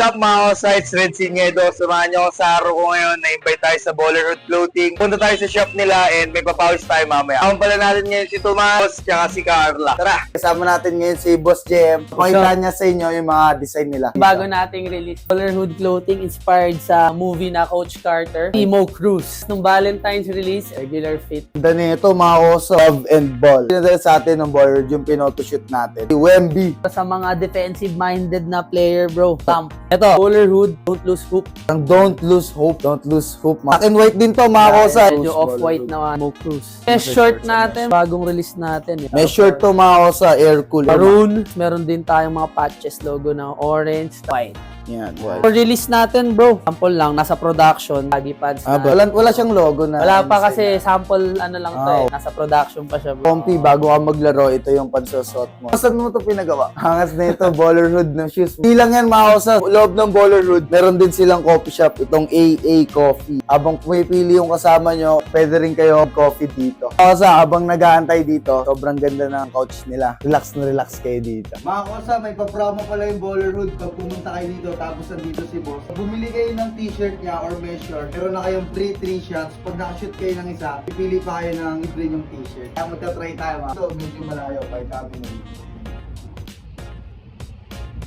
What's up mga ka-sites, Red Singedo. Samahan niyo ako sa araw ko ngayon. Na-invite tayo sa Ballerhood Clothing. Punta tayo sa shop nila and may papawis tayo mamaya. Ang pala natin ngayon si Tomas at si Carla. Tara! Kasama natin ngayon si Boss JM. Pakita niya sa inyo yung mga design nila. Bago nating release, Ballerhood Clothing inspired sa movie na Coach Carter, Emo Cruz. Nung Valentine's release, regular fit. Ganda nito mga oso, love and ball. Pinadala sa atin ng Ballerhood yung pinotoshoot natin. Si Wemby. Sa mga defensive-minded na player, bro. Thump. Ito, Ballerhood, don't lose hoop. Ang don't lose hope. Don't lose hope. Black and white din to mga oso. Medyo off-white na Emo Cruz. May short natin, bagong release natin. May shirt to mga oso, air cool. Maroon. Meron din tayong mga patches logo na orange, white. Yan, white. For release natin, bro. Sample lang, nasa production. Baggy pads na. Wala siyang logo na. Wala pa kasi sample ano lang to eh. Nasa production pa siya, bro. Comfy, bago ka maglaro, ito yung pansusot mo. Saan mo ito pinagawa? Hangas na ito, Ballerhood na shoes. Hindi lang yan mga oso. Loob ng Ballerhood, meron din silang coffee shop. Itong AA Coffee. Habang pumipili yung kasama nyo, pwede rin kayo coffee dito. Osa, habang nag-aantay dito, sobrang ganda ng couch nila. Relax na relax kayo dito. Mga osa, may pa-promo pala yung Ballerhood pag pumunta kayo dito. Tapos nandito si boss. Bumili kayo ng t-shirt niya or measure. Meron na kayong free 3 shots. Pag nakashoot kayo ng isa, pipili pa kayo ng libre yung t-shirt. Kaya magta-try tayo mga. So, medyo malayo kahit kami na dito.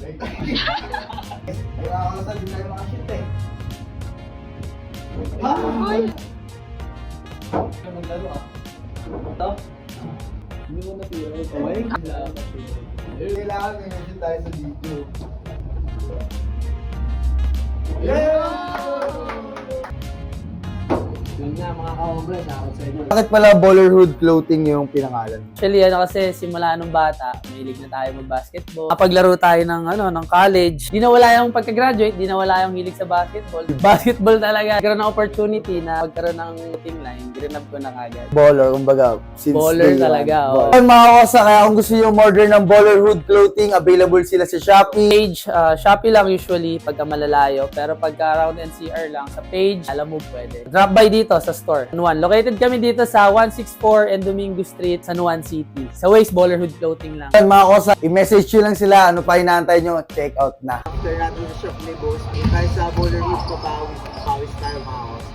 Ay, makakasa din tayo makashoot eh. Ha? Uy! Maglaro ah. Ito? Hindi mo natira. Okay? Kailangan may tayo sa dito. Yun nga mga ka-hombre, shoutout sa inyo. Bakit pala Ballerhood Clothing yung pinangalan? Actually, kasi simula nung bata, mahilig na tayo mag-basketball. Napaglaro tayo ng college. Di nawala yung pagka-graduate, di nawala yung hilig sa basketball. Basketball talaga. Nagkaroon ng opportunity na magkaroon ng team line. Grinab ko na kagad. Baller, kumbaga. Since Baller day one. talaga, Baller. Ayun, mga kosa, kaya kung gusto nyo order ng Ballerhood Clothing, available sila sa Shopee. Page, Shopee lang usually pagka malalayo. Pero pagka around NCR lang, sa page, alam mo pwede. Drop by dito sa store. San Juan. Located kami dito sa 164 and Domingo Street, San Juan City. Sa Waist Ballerhood Clothing lang. Ayun, mga kosa, i-message nyo lang sila. Ano pa inaantay nyo? Check out na. After natin sa shop ni Boss, tayo sa Ballerhood, papawis tayo mga kosa.